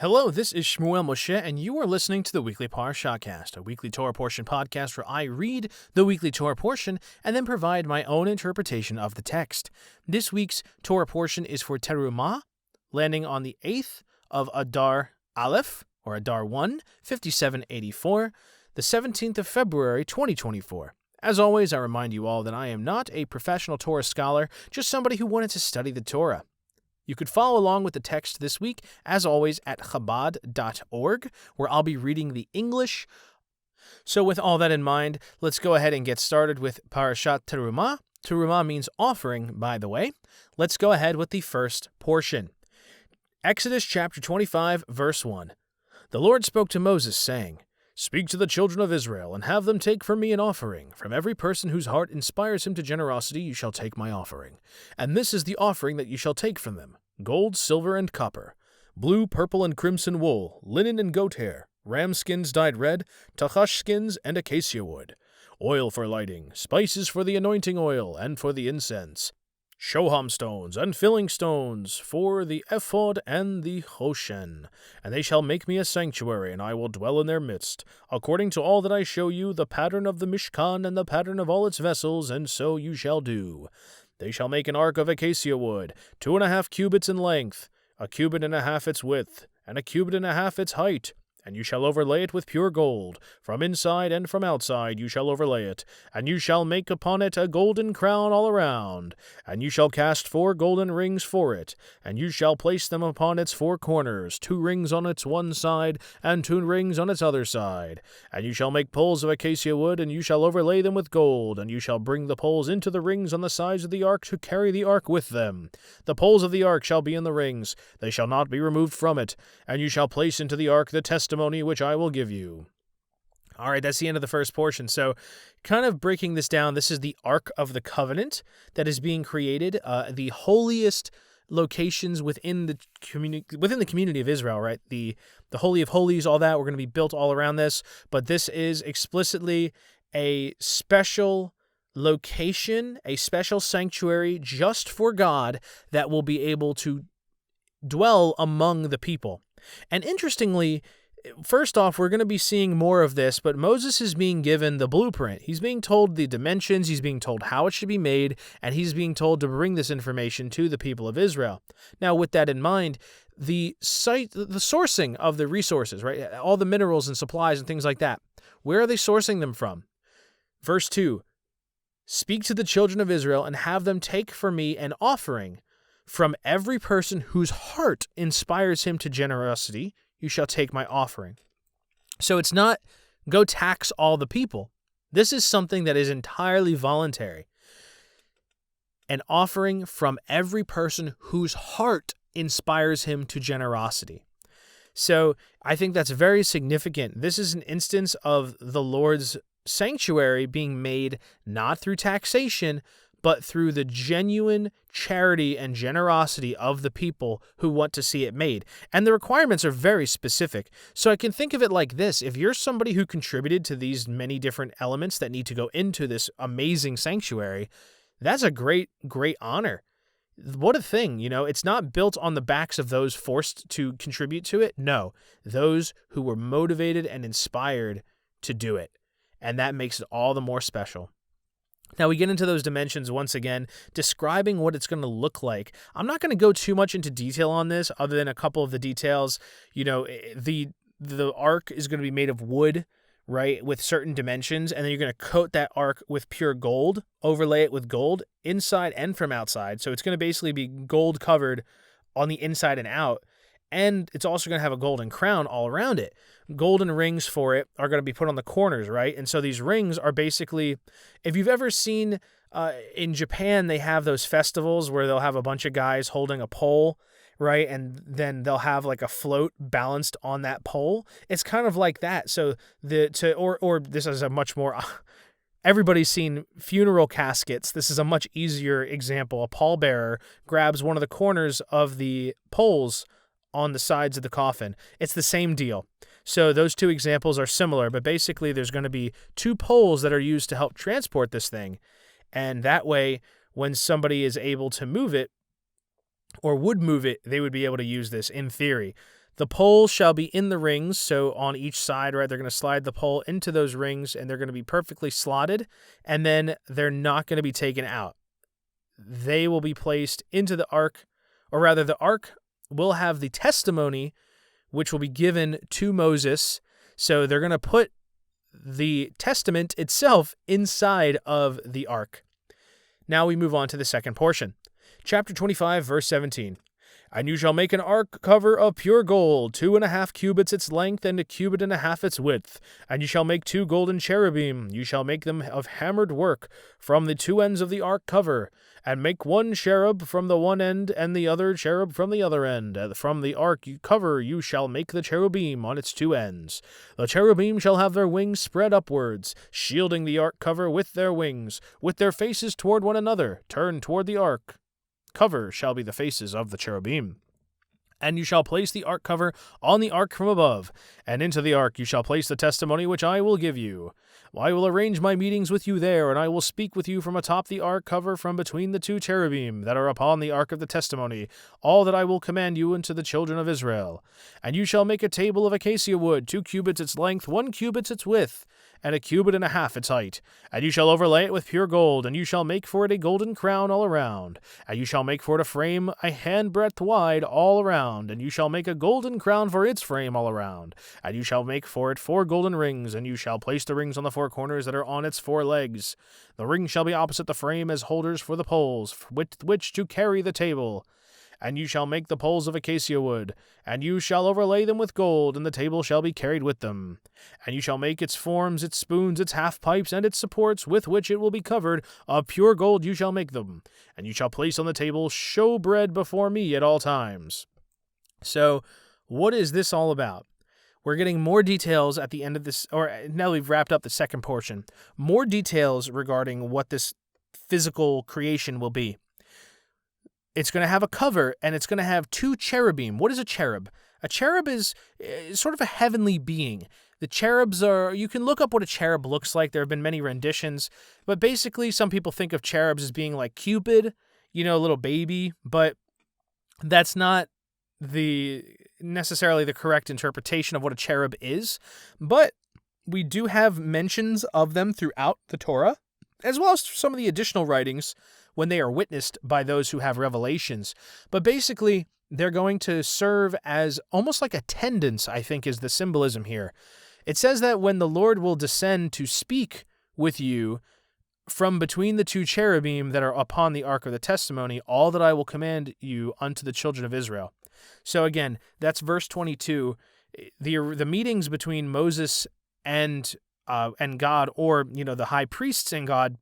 Hello, this is Shmuel Moshe, and you are listening to the Weekly Parashahcast, a weekly Torah portion podcast where I read the weekly Torah portion and then provide my own interpretation of the text. This week's Torah portion is for Terumah, landing on the 8th of Adar Aleph, or Adar 1, 5784, the 17th of February, 2024. As always, I remind you all that I am not a professional Torah scholar, just somebody who wanted to study the Torah. You could follow along with the text this week, as always, at chabad.org, where I'll be reading the English. So with all that in mind, let's go ahead and get started with Parashat Terumah. Terumah means offering, by the way. Let's go ahead with the first portion. Exodus chapter 25, verse 1. The Lord spoke to Moses, saying, "Speak to the children of Israel, and have them take for me an offering. From every person whose heart inspires him to generosity you shall take my offering. And this is the offering that you shall take from them: gold, silver, and copper, blue, purple, and crimson wool, linen and goat hair, ram skins dyed red, tachash skins, and acacia wood, oil for lighting, spices for the anointing oil and for the incense, shoham stones and filling stones for the ephod and the choshen. And they shall make me a sanctuary, and I will dwell in their midst, according to all that I show you, the pattern of the Mishkan and the pattern of all its vessels, and so you shall do. They shall make an ark of acacia wood, 2.5 cubits in length, 1.5 cubits its width, and 1.5 cubits its height. And you shall overlay it with pure gold. From inside and from outside you shall overlay it. And you shall make upon it a golden crown all around. And you shall cast 4 golden rings for it. And you shall place them upon its 4 corners, 2 rings on its one side, and 2 rings on its other side. And you shall make poles of acacia wood, and you shall overlay them with gold. And you shall bring the poles into the rings on the sides of the ark to carry the ark with them. The poles of the ark shall be in the rings. They shall not be removed from it. And you shall place into the ark the testimony which I will give you." All right, that's the end of the first portion. So kind of breaking this down, this is the Ark of the Covenant that is being created, the holiest locations within the community of Israel, right? The Holy of Holies, all that, we're going to be built all around this, but this is explicitly a special location, a special sanctuary just for God that will be able to dwell among the people. And interestingly, first off, we're going to be seeing more of this, but Moses is being given the blueprint. He's being told the dimensions, he's being told how it should be made, and he's being told to bring this information to the people of Israel. Now, with that in mind, the sourcing of the resources, right? All the minerals and supplies and things like that, where are they sourcing them from? Verse 2, "Speak to the children of Israel and have them take for me an offering. From every person whose heart inspires him to generosity, you shall take my offering." So it's not go tax all the people. This is something that is entirely voluntary. An offering from every person whose heart inspires him to generosity. So I think that's very significant. This is an instance of the Lord's sanctuary being made not through taxation, but through the genuine charity and generosity of the people who want to see it made. And the requirements are very specific. So I can think of it like this. If you're somebody who contributed to these many different elements that need to go into this amazing sanctuary, that's a great, great honor. What a thing, it's not built on the backs of those forced to contribute to it. No, those who were motivated and inspired to do it. And that makes it all the more special. Now we get into those dimensions once again, describing what it's going to look like. I'm not going to go too much into detail on this other than a couple of the details. The ark is going to be made of wood, right, with certain dimensions, and then you're going to coat that ark with pure gold, overlay it with gold inside and from outside. So it's going to basically be gold covered on the inside and out. And it's also going to have a golden crown all around it. Golden rings for it are going to be put on the corners, right? And so these rings are basically, if you've ever seen in Japan, they have those festivals where they'll have a bunch of guys holding a pole, right? And then they'll have like a float balanced on that pole. It's kind of like that. So or this is a much more, everybody's seen funeral caskets. This is a much easier example. A pallbearer grabs one of the corners of the poles on the sides of the coffin. It's the same deal. So those two examples are similar, but basically there's going to be 2 poles that are used to help transport this thing. And that way, when somebody is able to move it or would move it, they would be able to use this in theory. The pole shall be in the rings, so on each side, right, they're going to slide the pole into those rings, and they're going to be perfectly slotted, and then they're not going to be taken out. They will be placed into the ark, or rather the ark will have the testimony, which will be given to Moses. So they're going to put the testament itself inside of the ark. Now we move on to the second portion. Chapter 25, verse 17. And you shall make an ark cover of pure gold, 2.5 cubits its length, and 1.5 cubits its width. And you shall make 2 golden cherubim. You shall make them of hammered work from the 2 ends of the ark cover, and make 1 cherub from the one end, and the other cherub from the other end. From the ark cover you shall make the cherubim on its 2 ends. The cherubim shall have their wings spread upwards, shielding the ark cover with their wings, with their faces toward one another, turned toward the ark. Cover shall be the faces of the cherubim. And you shall place the ark cover on the ark from above, and into the ark you shall place the testimony which I will give you. I will arrange my meetings with you there, and I will speak with you from atop the ark cover from between the 2 cherubim that are upon the ark of the testimony, all that I will command you unto the children of Israel. And you shall make a table of acacia wood, 2 cubits its length, 1 cubit its width, and 1.5 cubits its height. And you shall overlay it with pure gold, and you shall make for it a golden crown all around. And you shall make for it a frame a handbreadth wide all around, and you shall make a golden crown for its frame all around. And you shall make for it 4 golden rings, and you shall place the rings on the 4 corners that are on its 4 legs. The rings shall be opposite the frame as holders for the poles, with which to carry the table. And you shall make the poles of acacia wood, and you shall overlay them with gold, and the table shall be carried with them. And you shall make its forms, its spoons, its half-pipes, and its supports, with which it will be covered. Of pure gold you shall make them. And you shall place on the table showbread before me at all times. So, what is this all about? We're getting more details at the end of this, or now we've wrapped up the second portion. More details regarding what this physical creation will be. It's going to have a cover, and it's going to have 2 cherubim. What is a cherub? A cherub is sort of a heavenly being. The cherubs are, you can look up what a cherub looks like. There have been many renditions, but basically some people think of cherubs as being like Cupid, a little baby, but that's not necessarily the correct interpretation of what a cherub is. But we do have mentions of them throughout the Torah, as well as some of the additional writings when they are witnessed by those who have revelations. But basically, they're going to serve as almost like attendants, I think, is the symbolism here. It says that when the Lord will descend to speak with you from between the 2 cherubim that are upon the ark of the testimony, all that I will command you unto the children of Israel. So again, that's verse 22. The meetings between Moses and God, or the high priests and God,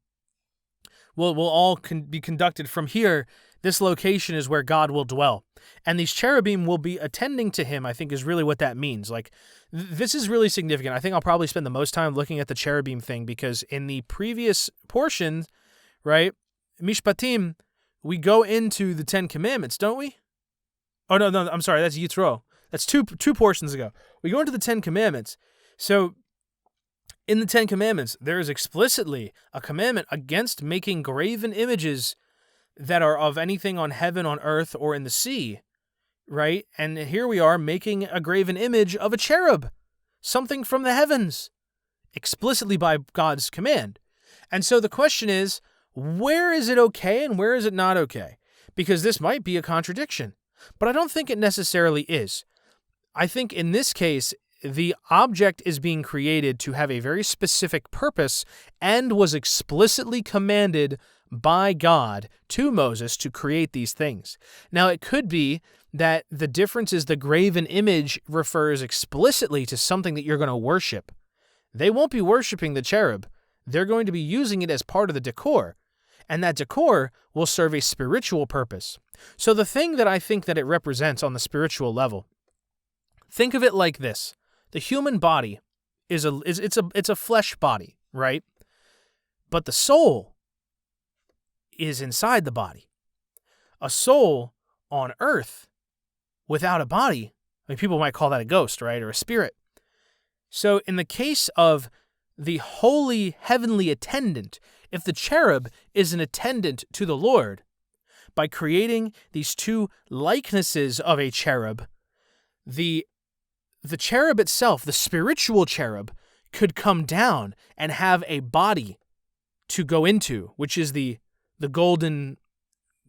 will all be conducted from here. This location is where God will dwell. And these cherubim will be attending to him, I think is really what that means. Like, this is really significant. I think I'll probably spend the most time looking at the cherubim thing, because in the previous portion, right, Mishpatim, we go into the 10 Commandments, don't we? Oh, no, I'm sorry, that's Yitro. That's two portions ago. We go into the 10 Commandments. So, in the 10 Commandments, there is explicitly a commandment against making graven images that are of anything on heaven, on earth, or in the sea, right? And here we are making a graven image of a cherub, something from the heavens, explicitly by God's command. And so the question is, where is it okay and where is it not okay? Because this might be a contradiction, but I don't think it necessarily is. I think in this case, the object is being created to have a very specific purpose and was explicitly commanded by God to Moses to create these things. Now, it could be that the difference is the graven image refers explicitly to something that you're going to worship. They won't be worshiping the cherub. They're going to be using it as part of the decor, and that decor will serve a spiritual purpose. So the thing that I think that it represents on the spiritual level, think of it like this. The human body is a flesh body, right? But the soul is inside the body. A soul on earth without a body, I mean, people might call that a ghost, right? Or a spirit. So in the case of the holy heavenly attendant, if the cherub is an attendant to the Lord, by creating these 2 likenesses of a cherub, the cherub itself, the spiritual cherub, could come down and have a body to go into, which is the golden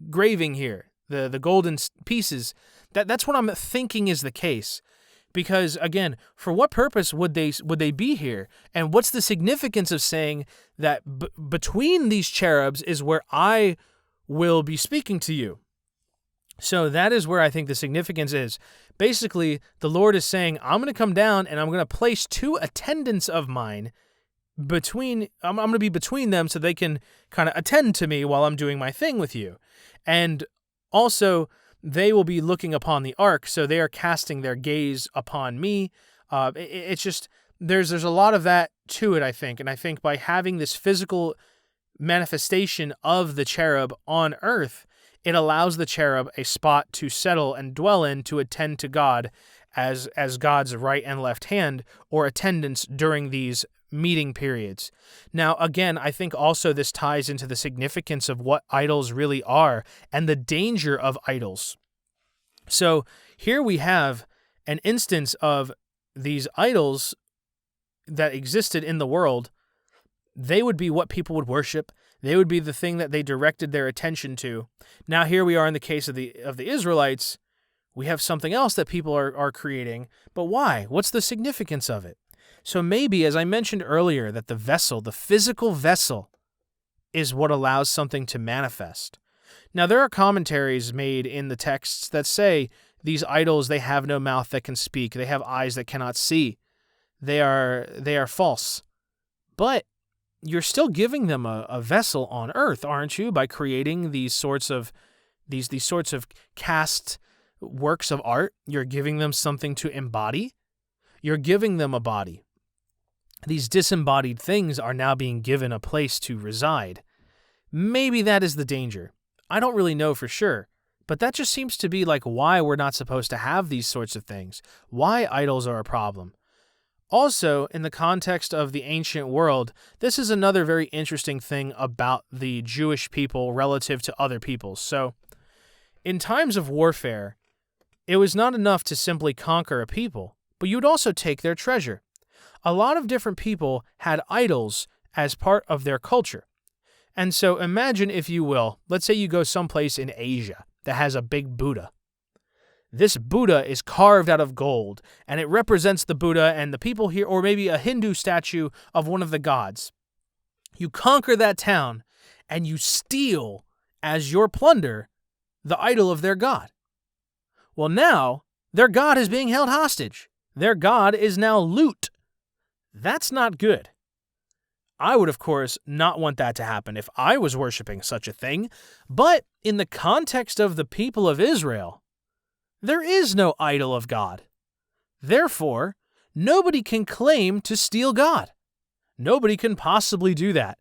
graving here, the golden pieces. That's what I'm thinking is the case. Because again, for what purpose would they be here? And what's the significance of saying that between these cherubs is where I will be speaking to you? So that is where I think the significance is. Basically, the Lord is saying, I'm going to come down and I'm going to place two attendants of mine between. I'm going to be between them so they can kind of attend to me while I'm doing my thing with you. And also, they will be looking upon the ark, so they are casting their gaze upon me. It's just, there's a lot of that to it, I think. And I think by having this physical manifestation of the cherub on earth, it allows the cherub a spot to settle and dwell in to attend to God as God's right and left hand or attendants during these meeting periods. Now, again, I think also this ties into the significance of what idols really are and the danger of idols. So here we have an instance of these idols that existed in the world. They would be what people would worship. They would be the thing that they directed their attention to. Now here we are in the case of the Israelites. We have something else that people are creating. But why? What's the significance of it? So maybe, as I mentioned earlier, that the vessel, the physical vessel, is what allows something to manifest. Now, there are commentaries made in the texts that say these idols, they have no mouth that can speak. They have eyes that cannot see. They are false. But you're still giving them a vessel on earth, aren't you, by creating these sorts of cast works of art? You're giving them something to embody. You're giving them a body. These disembodied things are now being given a place to reside. Maybe that is the danger. I don't really know for sure, but that just seems to be like why we're not supposed to have these sorts of things, why idols are a problem. Also, in the context of the ancient world, this is another very interesting thing about the Jewish people relative to other peoples. So, in times of warfare, it was not enough to simply conquer a people, but you would also take their treasure. A lot of different people had idols as part of their culture. And so imagine, if you will, let's say you go someplace in Asia that has a big Buddha. This Buddha is carved out of gold, and it represents the Buddha and the people here, or maybe a Hindu statue of one of the gods. You conquer that town, and you steal, as your plunder, the idol of their god. Well, now, their god is being held hostage. Their god is now loot. That's not good. I would, of course, not want that to happen if I was worshiping such a thing, but in the context of the people of Israel, there is no idol of God. Therefore, nobody can claim to steal God. Nobody can possibly do that.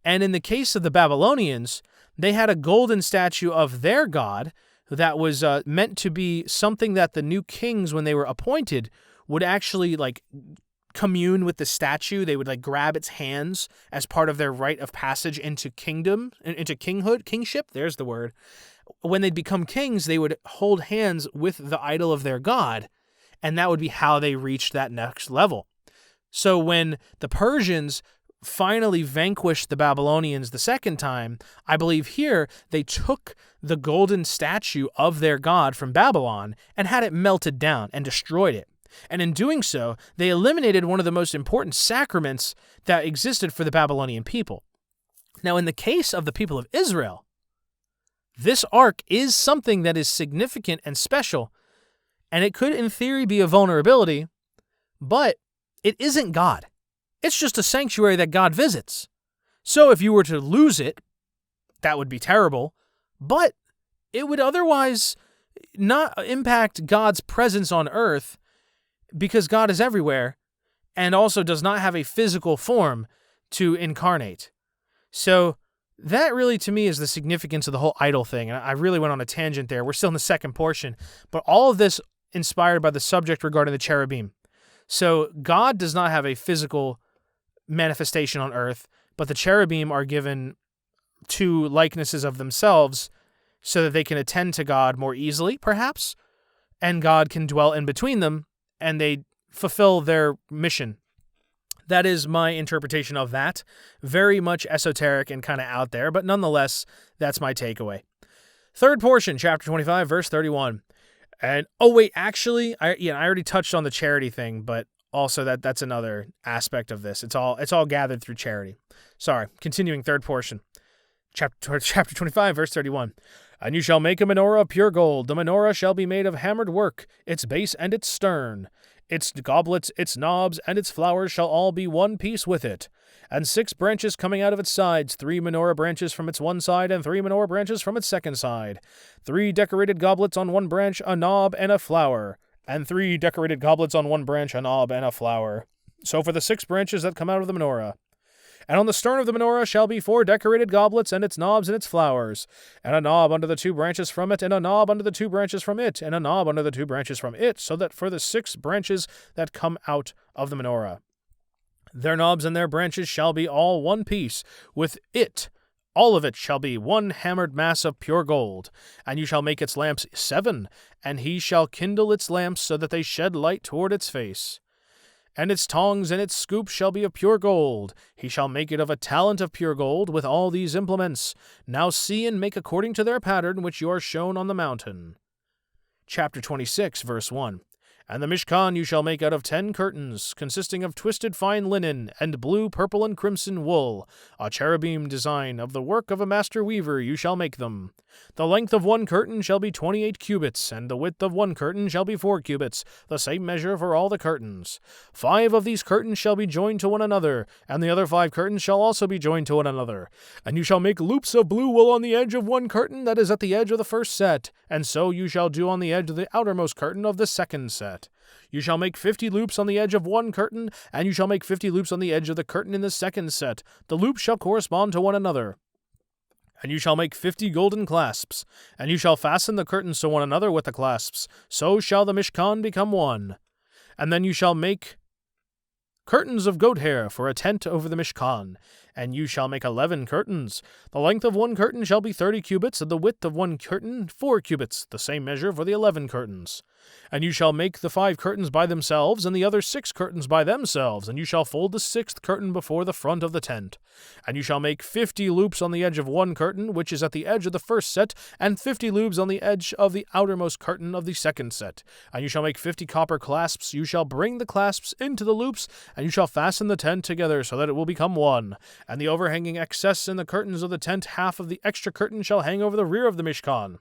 And in the case of the Babylonians, they had a golden statue of their god that was meant to be something that the new kings, when they were appointed, would actually commune with the statue. They would grab its hands as part of their rite of passage into kingship. There's the word. When they'd become kings, they would hold hands with the idol of their god, and that would be how they reached that next level. So when the Persians finally vanquished the Babylonians the second time, I believe here they took the golden statue of their god from Babylon and had it melted down and destroyed it. And in doing so, they eliminated one of the most important sacraments that existed for the Babylonian people. Now, in the case of the people of Israel, this ark is something that is significant and special, and it could, in theory, be a vulnerability, but it isn't God. It's just a sanctuary that God visits. So if you were to lose it, that would be terrible, but it would otherwise not impact God's presence on earth, because God is everywhere and also does not have a physical form to incarnate. So that really, to me, is the significance of the whole idol thing. And I really went on a tangent there. We're still in the second portion, but all of this inspired by the subject regarding the cherubim. So God does not have a physical manifestation on earth, but the cherubim are given two likenesses of themselves so that they can attend to God more easily, perhaps. and God can dwell in between them, and they fulfill their mission. That is my interpretation of that. Very much esoteric and kind of out there, but nonetheless, that's my takeaway. Third portion, chapter 25, verse 31. And, actually, I already touched on the charity thing, but also that's another aspect of this. It's all gathered through charity. Sorry, continuing third portion. Chapter 25, verse 31. And you shall make a menorah of pure gold. The menorah shall be made of hammered work, its base and its stern. Its goblets, its knobs, and its flowers shall all be one piece with it. And 6 branches coming out of its sides, 3 menorah branches from its one side, and 3 menorah branches from its second side. 3 decorated goblets on one branch, a knob, and a flower. And 3 decorated goblets on one branch, a knob, and a flower. So for the 6 branches that come out of the menorah. And on the stern of the menorah shall be 4 decorated goblets, and its knobs and its flowers, and a knob under the 2 branches from it, and a knob under the 2 branches from it, and a knob under the 2 branches from it, so that for the 6 branches that come out of the menorah. Their knobs and their branches shall be all one piece with it. All of it shall be one hammered mass of pure gold. And you shall make its lamps 7, and he shall kindle its lamps so that they shed light toward its face. And its tongs and its scoop shall be of pure gold. He shall make it of a talent of pure gold with all these implements. Now see and make according to their pattern which you are shown on the mountain. Chapter 26, verse 1. And the Mishkan you shall make out of 10 curtains, consisting of twisted fine linen, and blue, purple, and crimson wool. A cherubim design of the work of a master weaver you shall make them. The length of 1 curtain shall be 28 cubits, and the width of 1 curtain shall be 4 cubits, the same measure for all the curtains. 5 of these curtains shall be joined to one another, and the other 5 curtains shall also be joined to one another. And you shall make loops of blue wool on the edge of 1 curtain that is at the edge of the first set, and so you shall do on the edge of the outermost curtain of the second set. You shall make 50 loops on the edge of 1 curtain, and you shall make 50 loops on the edge of the curtain in the second set. The loops shall correspond to one another. And you shall make 50 golden clasps, and you shall fasten the curtains to one another with the clasps. So shall the Mishkan become one. And then you shall make curtains of goat hair for a tent over the Mishkan. And you shall make 11 curtains. The length of 1 curtain shall be 30 cubits, and the width of 1 curtain 4 cubits, the same measure for the 11 curtains. And you shall make the 5 curtains by themselves, and the other 6 curtains by themselves, and you shall fold the 6th curtain before the front of the tent. And you shall make 50 loops on the edge of 1 curtain, which is at the edge of the first set, and 50 loops on the edge of the outermost curtain of the second set. And you shall make 50 copper clasps. You shall bring the clasps into the loops, and you shall fasten the tent together so that it will become one. And the overhanging excess in the curtains of the tent, half of the extra curtain shall hang over the rear of the Mishkan.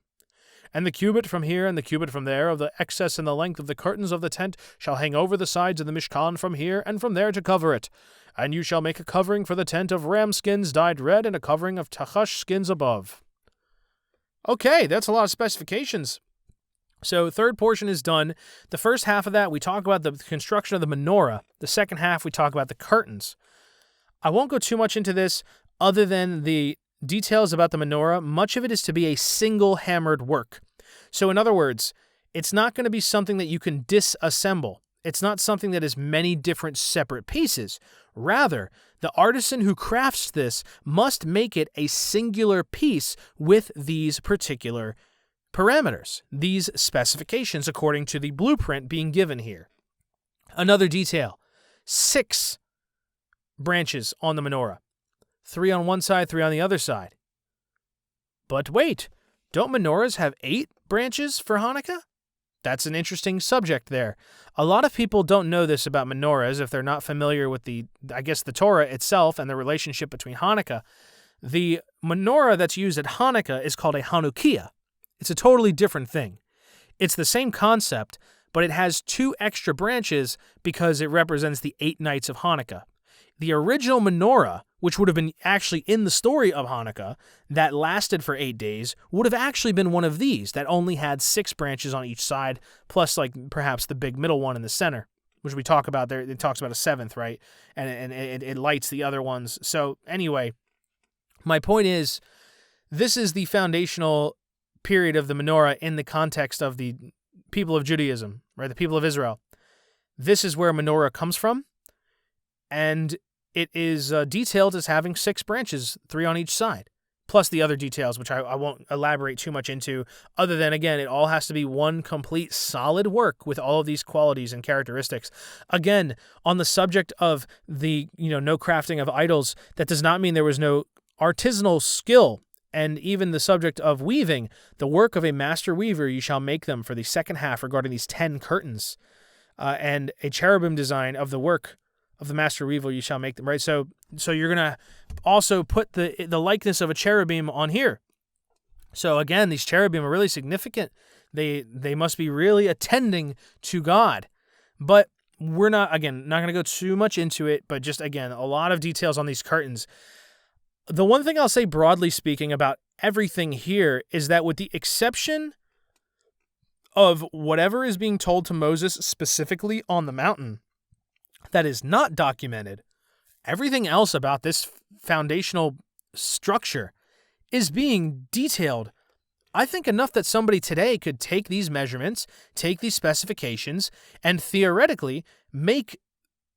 And the cubit from here and the cubit from there of the excess in the length of the curtains of the tent shall hang over the sides of the Mishkan from here and from there to cover it. And you shall make a covering for the tent of ram skins dyed red, and a covering of tachash skins above. Okay, that's a lot of specifications. So third portion is done. The first half of that, we talk about the construction of the menorah. The second half, we talk about the curtains. I won't go too much into this other than the details about the menorah. Much of it is to be a single hammered work. So in other words, it's not going to be something that you can disassemble. It's not something that is many different separate pieces. Rather, the artisan who crafts this must make it a singular piece with these particular parameters, these specifications according to the blueprint being given here. Another detail, 6 branches on the menorah. 3 on one side, 3 on the other side. But wait, don't menorahs have 8 branches for Hanukkah? That's an interesting subject there. A lot of people don't know this about menorahs if they're not familiar with the Torah itself and the relationship between Hanukkah. The menorah that's used at Hanukkah is called a Hanukkah. It's a totally different thing. It's the same concept, but it has 2 extra branches because it represents the 8 nights of Hanukkah. The original menorah, which would have been actually in the story of Hanukkah, that lasted for 8 days, would have actually been one of these that only had 6 branches on each side, plus perhaps the big middle one in the center, which we talk about there. It talks about a 7th, right? And it lights the other ones. So anyway, my point is, this is the foundational period of the menorah in the context of the people of Judaism, right? The people of Israel. This is where menorah comes from, and it is detailed as having 6 branches, 3 on each side, plus the other details, which I won't elaborate too much into, other than, again, it all has to be one complete solid work with all of these qualities and characteristics. Again, on the subject of the, no crafting of idols, that does not mean there was no artisanal skill. And even the subject of weaving, the work of a master weaver, you shall make them for the second half regarding these 10 curtains. And a cherubim design of the work of the master weaver, you shall make them, right? So you're going to also put the likeness of a cherubim on here. So again, these cherubim are really significant. They must be really attending to God. But we're not going to go too much into it, but just, again, a lot of details on these curtains. The one thing I'll say, broadly speaking, about everything here is that with the exception of whatever is being told to Moses specifically on the mountain that is not documented, everything else about this foundational structure is being detailed. I think enough that somebody today could take these measurements, take these specifications, and theoretically make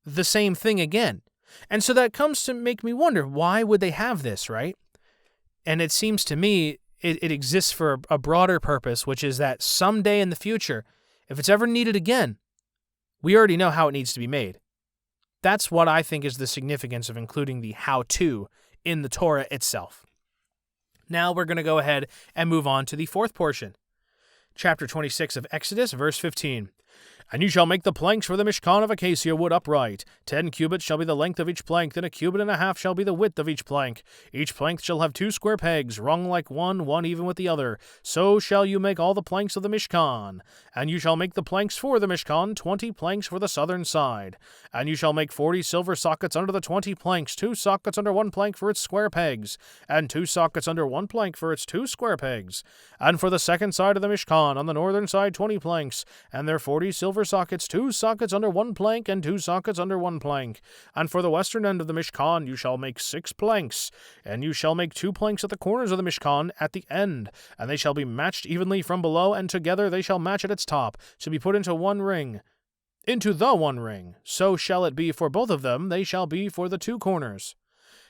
the same thing again. And so that comes to make me wonder, why would they have this, right? And it seems to me it exists for a broader purpose, which is that someday in the future, if it's ever needed again, we already know how it needs to be made. That's what I think is the significance of including the how-to in the Torah itself. Now we're going to go ahead and move on to the fourth portion. Chapter 26 of Exodus, verse 15. And you shall make the planks for the Mishkan of acacia wood upright. 10 cubits shall be the length of each plank, and 1.5 cubits shall be the width of each plank. Each plank shall have 2 square pegs, rung like one even with the other. So shall you make all the planks of the Mishkan. And you shall make the planks for the Mishkan, 20 planks for the southern side. And you shall make 40 silver sockets under the 20 planks, 2 sockets under 1 plank for its square pegs, and 2 sockets under 1 plank for its 2 square pegs. And for the second side of the Mishkan, on the northern side 20 planks, and their 40 silver sockets, 2 sockets under 1 plank, and 2 sockets under 1 plank. And for the western end of the Mishkan you shall make 6 planks, and you shall make 2 planks at the corners of the Mishkan at the end, and they shall be matched evenly from below, and together they shall match at its top, to be put into the one ring. So shall it be for both of them, they shall be for the 2 corners.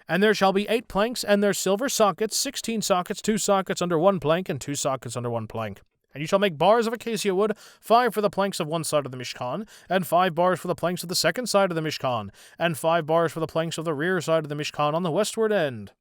And there shall be 8 planks, and their silver sockets, 16 sockets, 2 sockets under 1 plank, and 2 sockets under 1 plank. And you shall make bars of acacia wood, 5 for the planks of one side of the Mishkan, and 5 bars for the planks of the second side of the Mishkan, and 5 bars for the planks of the rear side of the Mishkan on the westward end.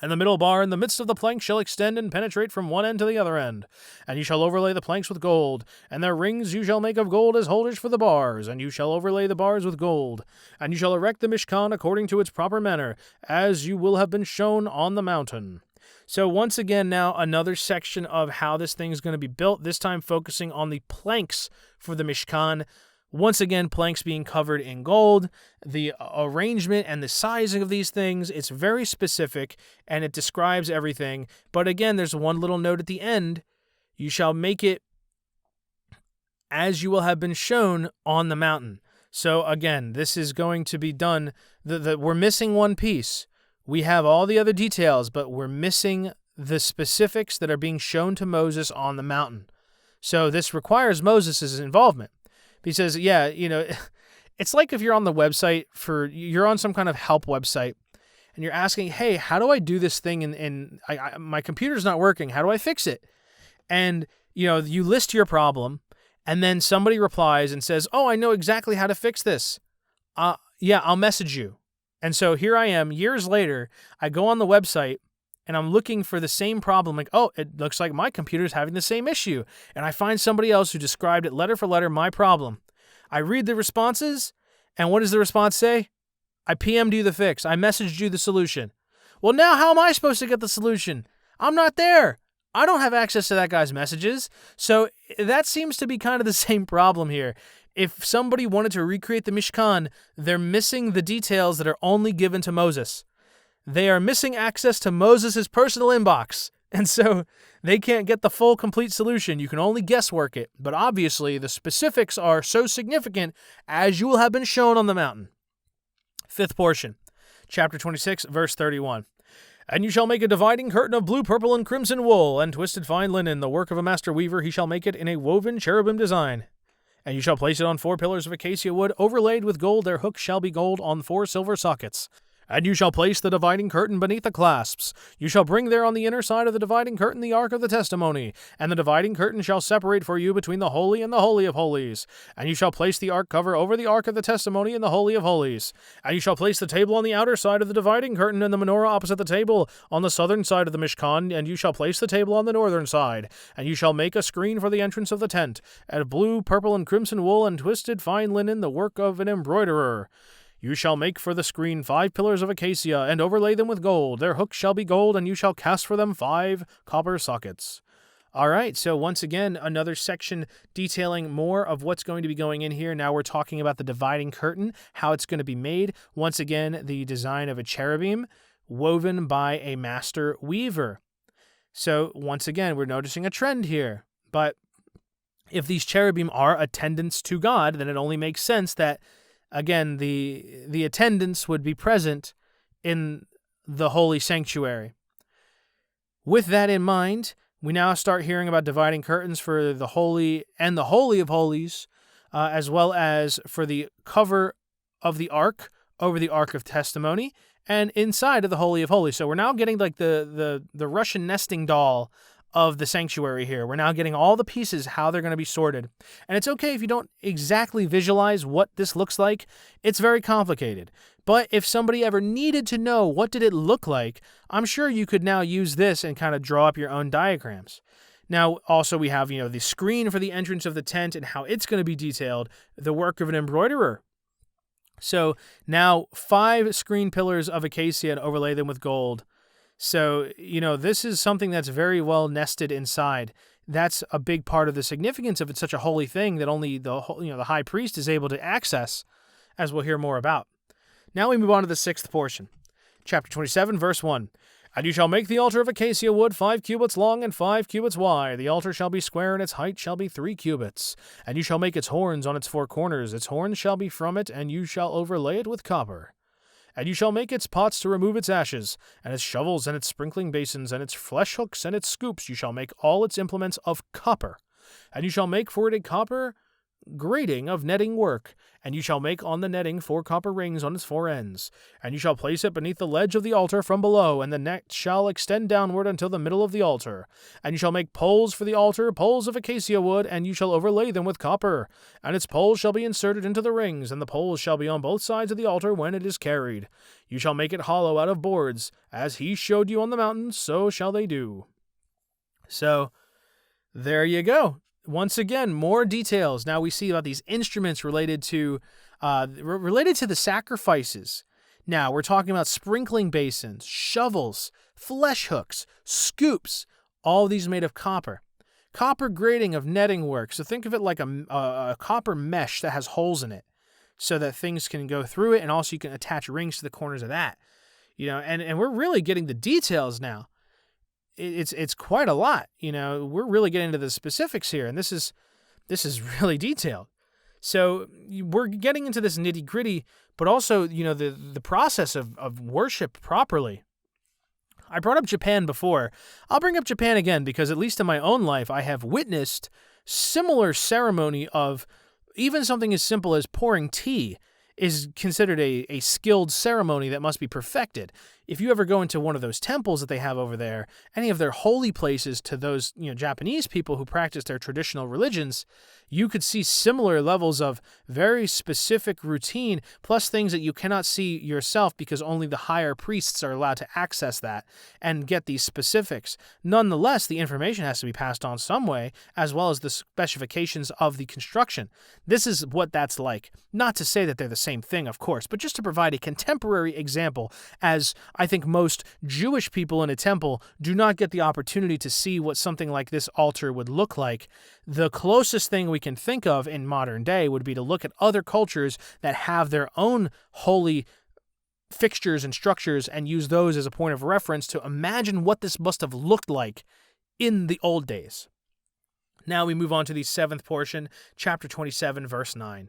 And the middle bar in the midst of the plank shall extend and penetrate from one end to the other end. And you shall overlay the planks with gold, and their rings you shall make of gold as holders for the bars, and you shall overlay the bars with gold. And you shall erect the Mishkan according to its proper manner, as you will have been shown on the mountain. So once again now, another section of how this thing is going to be built, this time focusing on the planks for the Mishkan. Once again, planks being covered in gold, the arrangement and the sizing of these things, it's very specific, and it describes everything. But again, there's one little note at the end. You shall make it as you will have been shown on the mountain. So again, this is going to be done. We're missing one piece. We have all the other details, but we're missing the specifics that are being shown to Moses on the mountain. So this requires Moses' involvement. He says, it's like if you're on the website you're on some kind of help website and you're asking, hey, how do I do this thing? And my computer's not working. How do I fix it? And, you list your problem and then somebody replies and says, oh, I know exactly how to fix this. I'll message you. And so here I am years later, I go on the website and I'm looking for the same problem. Like, oh, it looks like my computer's having the same issue. And I find somebody else who described it letter for letter, my problem. I read the responses, and what does the response say? I PM'd you the fix. I messaged you the solution. Well, now how am I supposed to get the solution? I'm not there. I don't have access to that guy's messages. So that seems to be kind of the same problem here. If somebody wanted to recreate the Mishkan, they're missing the details that are only given to Moses. They are missing access to Moses' personal inbox, and so they can't get the full, complete solution. You can only guesswork it, but obviously the specifics are so significant as you will have been shown on the mountain. Fifth portion, chapter 26, verse 31. And you shall make a dividing curtain of blue, purple, and crimson wool, and twisted fine linen, the work of a master weaver. He shall make it in a woven cherubim design. And you shall place it on 4 pillars of acacia wood, overlaid with gold. Their hooks shall be gold on 4 silver sockets. And you shall place the dividing curtain beneath the clasps. You shall bring there on the inner side of the dividing curtain the ark of the testimony, and the dividing curtain shall separate for you between the holy and the holy of holies. And you shall place the ark cover over the ark of the testimony in the holy of holies. And you shall place the table on the outer side of the dividing curtain, and the menorah opposite the table on the southern side of the Mishkan, and you shall place the table on the northern side. And you shall make a screen for the entrance of the tent, and blue, purple, and crimson wool, and twisted fine linen, the work of an embroiderer. You shall make for the screen 5 pillars of acacia, and overlay them with gold. Their hooks shall be gold, and you shall cast for them 5 copper sockets. All right, so once again, another section detailing more of what's going to be going in here. Now we're talking about the dividing curtain, how it's going to be made. Once again, the design of a cherubim woven by a master weaver. So once again, we're noticing a trend here. But if these cherubim are attendants to God, then it only makes sense that, again, the attendants would be present in the holy sanctuary. With that in mind, we now start hearing about dividing curtains for the holy and the holy of holies, as well as for the cover of the ark over the ark of testimony and inside of the holy of holies. So we're now getting like the Russian nesting doll of the sanctuary here. We're now getting all the pieces, how they're going to be sorted. And it's okay if you don't exactly visualize what this looks like. It's very complicated. But if somebody ever needed to know what did it look like, I'm sure you could now use this and kind of draw up your own diagrams. Now, also we have, the screen for the entrance of the tent and how it's going to be detailed, the work of an embroiderer. So now 5 screen pillars of acacia and overlay them with gold. So, this is something that's very well nested inside. That's a big part of the significance of it's such a holy thing that only the high priest is able to access, as we'll hear more about. Now we move on to the 6th portion. Chapter 27, verse 1. And you shall make the altar of acacia wood 5 cubits long and 5 cubits wide. The altar shall be square, and its height shall be 3 cubits. And you shall make its horns on its 4 corners. Its horns shall be from it, and you shall overlay it with copper. And you shall make its pots to remove its ashes, and its shovels, and its sprinkling basins, and its flesh hooks, and its scoops. You shall make all its implements of copper. And you shall make for it a copper grating of netting work, and you shall make on the netting 4 copper rings on its 4 ends. And you shall place it beneath the ledge of the altar from below, and the net shall extend downward until the middle of the altar. And you shall make poles for the altar, poles of acacia wood, and you shall overlay them with copper. And its poles shall be inserted into the rings, and the poles shall be on both sides of the altar when it is carried. You shall make it hollow out of boards. As he showed you on the mountain, so shall they do. So, there you go. Once again, more details. Now we see about these instruments related to the sacrifices. Now we're talking about sprinkling basins, shovels, flesh hooks, scoops, all these made of copper. Copper grating of netting work. So think of it like a copper mesh that has holes in it so that things can go through it, and also you can attach rings to the corners of that. And we're really getting the details now. It's quite a lot, we're really getting into the specifics here, and this is really detailed. So we're getting into this nitty gritty, but also, the process of worship properly. I brought up Japan before. I'll bring up Japan again because at least in my own life, I have witnessed similar ceremony of even something as simple as pouring tea is considered a skilled ceremony that must be perfected. If you ever go into one of those temples that they have over there, any of their holy places to those Japanese people who practice their traditional religions, you could see similar levels of very specific routine, plus things that you cannot see yourself because only the higher priests are allowed to access that and get these specifics. Nonetheless, the information has to be passed on some way, as well as the specifications of the construction. This is what that's like. Not to say that they're the same thing, of course, but just to provide a contemporary example, as I think most Jewish people in a temple do not get the opportunity to see what something like this altar would look like. The closest thing we can think of in modern day would be to look at other cultures that have their own holy fixtures and structures and use those as a point of reference to imagine what this must have looked like in the old days. Now we move on to the 7th portion, chapter 27, verse 9.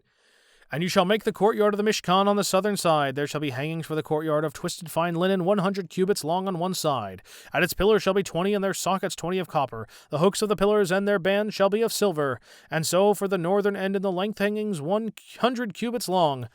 And you shall make the courtyard of the Mishkan on the southern side. There shall be hangings for the courtyard of twisted fine linen, 100 cubits long on one side. And its pillars shall be 20, and their sockets 20 of copper. The hooks of the pillars and their bands shall be of silver. And so for the northern end and the length hangings 100 cubits long.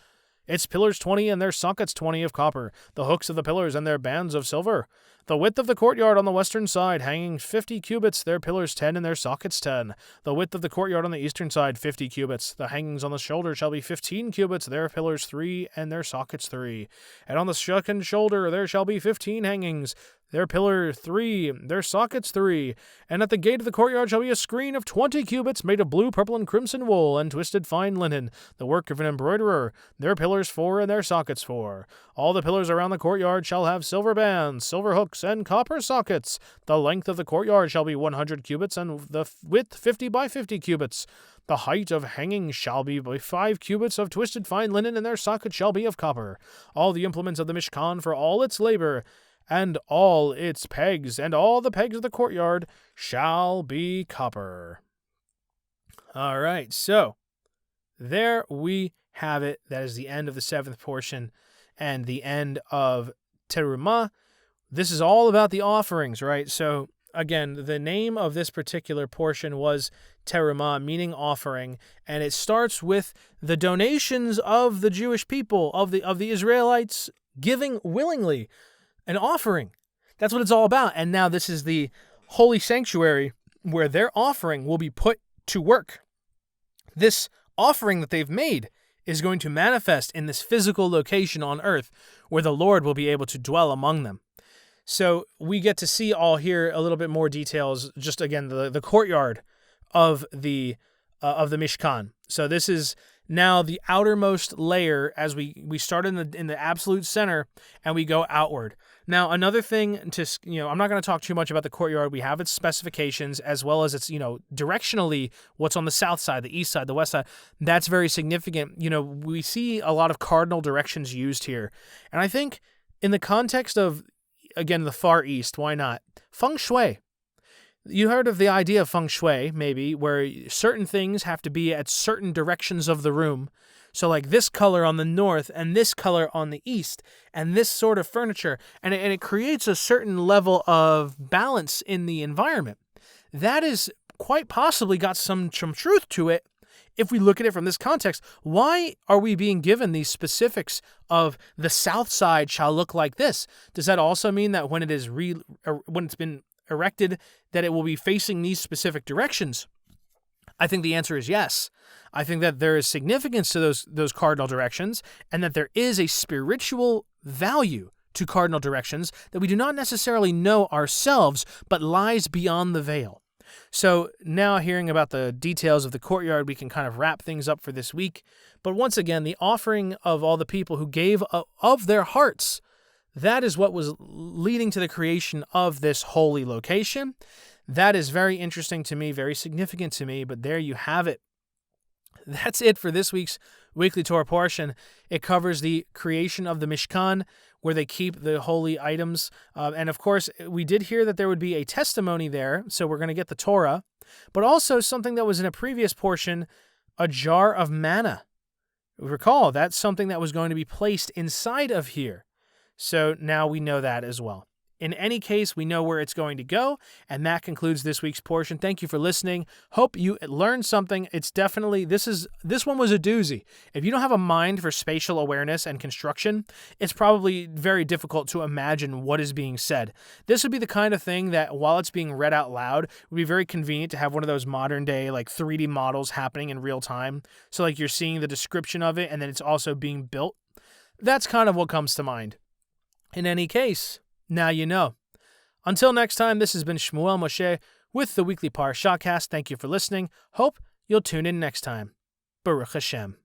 its pillars 20 and their sockets 20 of copper, the hooks of the pillars and their bands of silver. The width of the courtyard on the western side, hanging 50 cubits, their pillars 10 and their sockets 10. The width of the courtyard on the eastern side, 50 cubits. The hangings on the shoulder shall be 15 cubits, their pillars 3 and their sockets 3. And on the second shoulder there shall be 15 hangings, their pillar 3, their sockets 3. And at the gate of the courtyard shall be a screen of 20 cubits, made of blue, purple, and crimson wool, and twisted fine linen, the work of an embroiderer, their pillars 4 and their sockets 4. All the pillars around the courtyard shall have silver bands, silver hooks, and copper sockets. The length of the courtyard shall be 100 cubits, and the width 50 by 50 cubits. The height of hanging shall be by 5 cubits of twisted fine linen, and their sockets shall be of copper. All the implements of the Mishkan for all its labor, and all its pegs, and all the pegs of the courtyard shall be copper. All right, so there we have it. That is the end of the 7th portion and the end of Terumah. This is all about the offerings, right? So again, the name of this particular portion was Terumah, meaning offering, and it starts with the donations of the Jewish people, of the Israelites, giving willingly an offering. That's what it's all about. And now this is the holy sanctuary where their offering will be put to work. This offering that they've made is going to manifest in this physical location on earth where the Lord will be able to dwell among them. So we get to see all here a little bit more details, just again, the courtyard of the Mishkan. So this is now the outermost layer as we start in the absolute center and we go outward. Now, another thing I'm not going to talk too much about the courtyard. We have its specifications as well as its, directionally what's on the south side, the east side, the west side. That's very significant. We see a lot of cardinal directions used here. And I think in the context of, again, the Far East, why not? Feng Shui. You heard of the idea of Feng Shui, maybe, where certain things have to be at certain directions of the room. So like this color on the north and this color on the east and this sort of furniture. And it creates a certain level of balance in the environment. That is quite possibly got some truth to it if we look at it from this context. Why are we being given these specifics of the south side shall look like this? Does that also mean that when it's been erected that it will be facing these specific directions? I think the answer is yes. I think that there is significance to those cardinal directions and that there is a spiritual value to cardinal directions that we do not necessarily know ourselves, but lies beyond the veil. So now hearing about the details of the courtyard, we can kind of wrap things up for this week. But once again, the offering of all the people who gave of their hearts, that is what was leading to the creation of this holy location. That is very interesting to me, very significant to me, but there you have it. That's it for this week's Weekly Torah portion. It covers the creation of the Mishkan, where they keep the holy items. And of course, we did hear that there would be a testimony there, so we're going to get the Torah, but also something that was in a previous portion, a jar of manna. Recall, that's something that was going to be placed inside of here. So now we know that as well. In any case, we know where it's going to go, and that concludes this week's portion. Thank you for listening. Hope you learned something. It's definitely, this one was a doozy. If you don't have a mind for spatial awareness and construction, it's probably very difficult to imagine what is being said. This would be the kind of thing that, while it's being read out loud, would be very convenient to have one of those modern day, like 3D models happening in real time. So like you're seeing the description of it, and then it's also being built. That's kind of what comes to mind. In any case, now you know. Until next time, this has been Shmuel Moshe with the Weekly Parashahcast. Thank you for listening. Hope you'll tune in next time. Baruch Hashem.